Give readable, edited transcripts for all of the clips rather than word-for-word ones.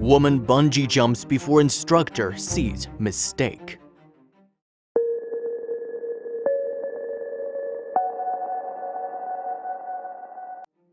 Woman bungee jumps before instructor sees mistake.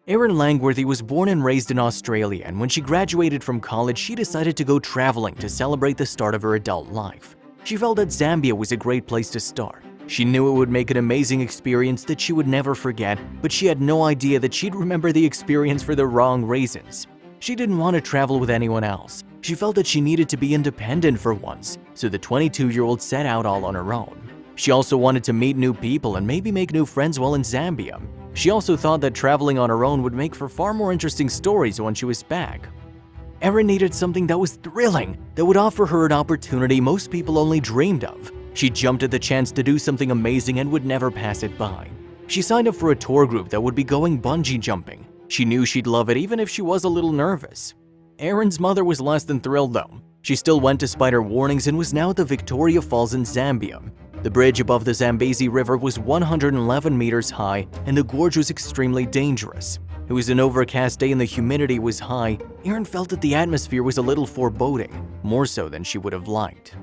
Erin Langworthy was born and raised in Australia, and when she graduated from college, she decided to go traveling to celebrate the start of her adult life. She felt that Zambia was a great place to start. She knew it would make an amazing experience that she would never forget, but she had no idea that she'd remember the experience for the wrong reasons. She didn't want to travel with anyone else. She felt that she needed to be independent for once, so the 22-year-old set out all on her own. She also wanted to meet new people and maybe make new friends while in Zambia. She also thought that traveling on her own would make for far more interesting stories when she was back. Erin needed something that was thrilling, that would offer her an opportunity most people only dreamed of. She jumped at the chance to do something amazing and would never pass it by. She signed up for a tour group that would be going bungee jumping. She knew she'd love it even if she was a little nervous. Erin's mother was less than thrilled though. She still went despite her warnings and was now at the Victoria Falls in Zambia. The bridge above the Zambezi River was 111 meters high and the gorge was extremely dangerous. It was an overcast day and the humidity was high. Erin felt that the atmosphere was a little foreboding, more so than she would have liked.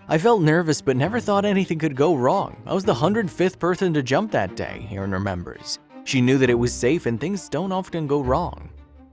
I felt nervous but never thought anything could go wrong. I was the 105th person to jump that day, Erin remembers. She knew that it was safe and things don't often go wrong.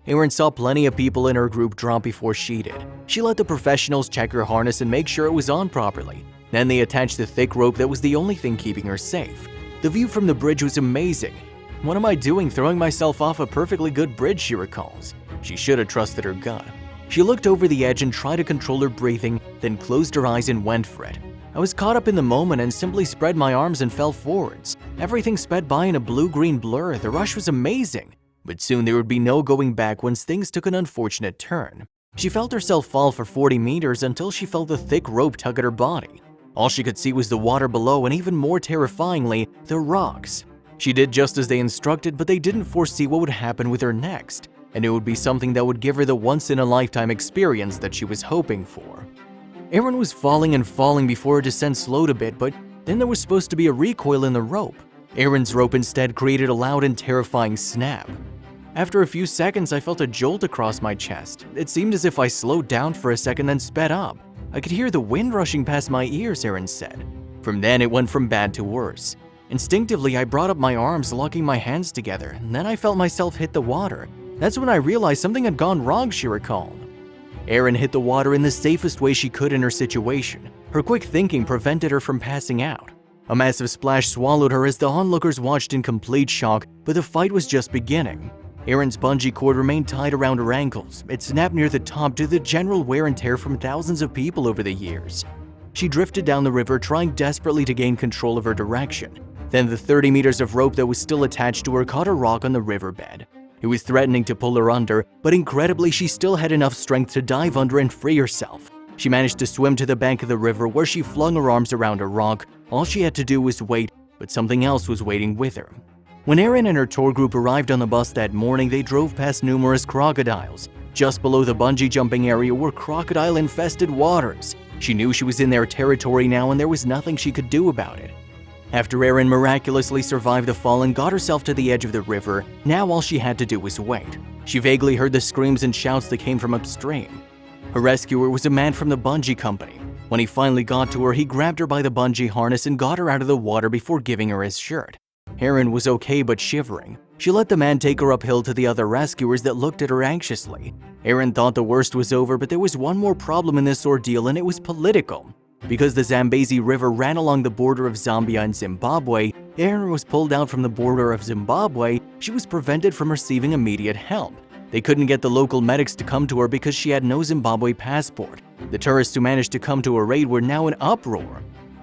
Erin saw plenty of people in her group drop before she did. She let the professionals check her harness and make sure it was on properly. Then they attached the thick rope that was the only thing keeping her safe. The view from the bridge was amazing. What am I doing throwing myself off a perfectly good bridge, she recalls. She should have trusted her gut. She looked over the edge and tried to control her breathing, then closed her eyes and went for it. I was caught up in the moment and simply spread my arms and fell forwards. Everything sped by in a blue-green blur. The rush was amazing. But soon there would be no going back once things took an unfortunate turn. She felt herself fall for 40 meters until she felt the thick rope tug at her body. All she could see was the water below and even more terrifyingly, the rocks. She did just as they instructed, but they didn't foresee what would happen with her next, and it would be something that would give her the once-in-a-lifetime experience that she was hoping for. Erin was falling and falling before her descent slowed a bit, but then there was supposed to be a recoil in the rope. Erin's rope instead created a loud and terrifying snap. After a few seconds, I felt a jolt across my chest. It seemed as if I slowed down for a second then sped up. I could hear the wind rushing past my ears, Erin said. From then, it went from bad to worse. Instinctively, I brought up my arms, locking my hands together, and then I felt myself hit the water. That's when I realized something had gone wrong, she recalled. Erin hit the water in the safest way she could in her situation. Her quick thinking prevented her from passing out. A massive splash swallowed her as the onlookers watched in complete shock, but the fight was just beginning. Erin's bungee cord remained tied around her ankles. It snapped near the top due to the general wear and tear from thousands of people over the years. She drifted down the river, trying desperately to gain control of her direction. Then the 30 meters of rope that was still attached to her caught a rock on the riverbed. It was threatening to pull her under, but incredibly she still had enough strength to dive under and free herself. She managed to swim to the bank of the river where she flung her arms around a rock. All she had to do was wait, but something else was waiting with her. When Erin and her tour group arrived on the bus that morning, they drove past numerous crocodiles. Just below the bungee jumping area were crocodile-infested waters. She knew she was in their territory now and there was nothing she could do about it. After Erin miraculously survived the fall and got herself to the edge of the river, now all she had to do was wait. She vaguely heard the screams and shouts that came from upstream. Her rescuer was a man from the bungee company. When he finally got to her, he grabbed her by the bungee harness and got her out of the water before giving her his shirt. Erin was okay but shivering. She let the man take her uphill to the other rescuers that looked at her anxiously. Erin thought the worst was over, but there was one more problem in this ordeal, and it was political. Because the Zambezi River ran along the border of Zambia and Zimbabwe, Erin was pulled out from the border of Zimbabwe. She was prevented from receiving immediate help. They couldn't get the local medics to come to her because she had no Zimbabwe passport. The tourists who managed to come to her aid were now in uproar.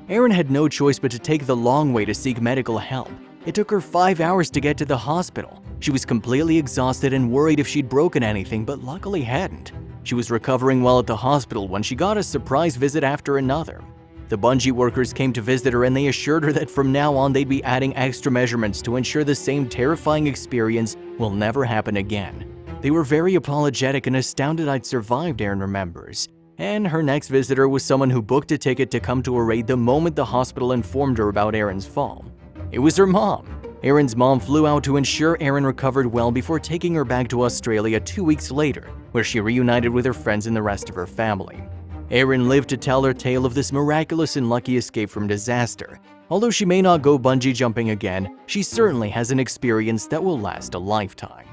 Erin had no choice but to take the long way to seek medical help. It took her 5 hours to get to the hospital. She was completely exhausted and worried if she'd broken anything, but luckily hadn't. She was recovering while at the hospital when she got a surprise visit after another. The bungee workers came to visit her and they assured her that from now on they'd be adding extra measurements to ensure the same terrifying experience will never happen again. They were very apologetic and astounded I'd survived, Erin remembers. And her next visitor was someone who booked a ticket to come to her aid the moment the hospital informed her about Erin's fall. It was her mom. Erin's mom flew out to ensure Erin recovered well before taking her back to Australia 2 weeks later, where she reunited with her friends and the rest of her family. Erin lived to tell her tale of this miraculous and lucky escape from disaster. Although she may not go bungee jumping again, she certainly has an experience that will last a lifetime.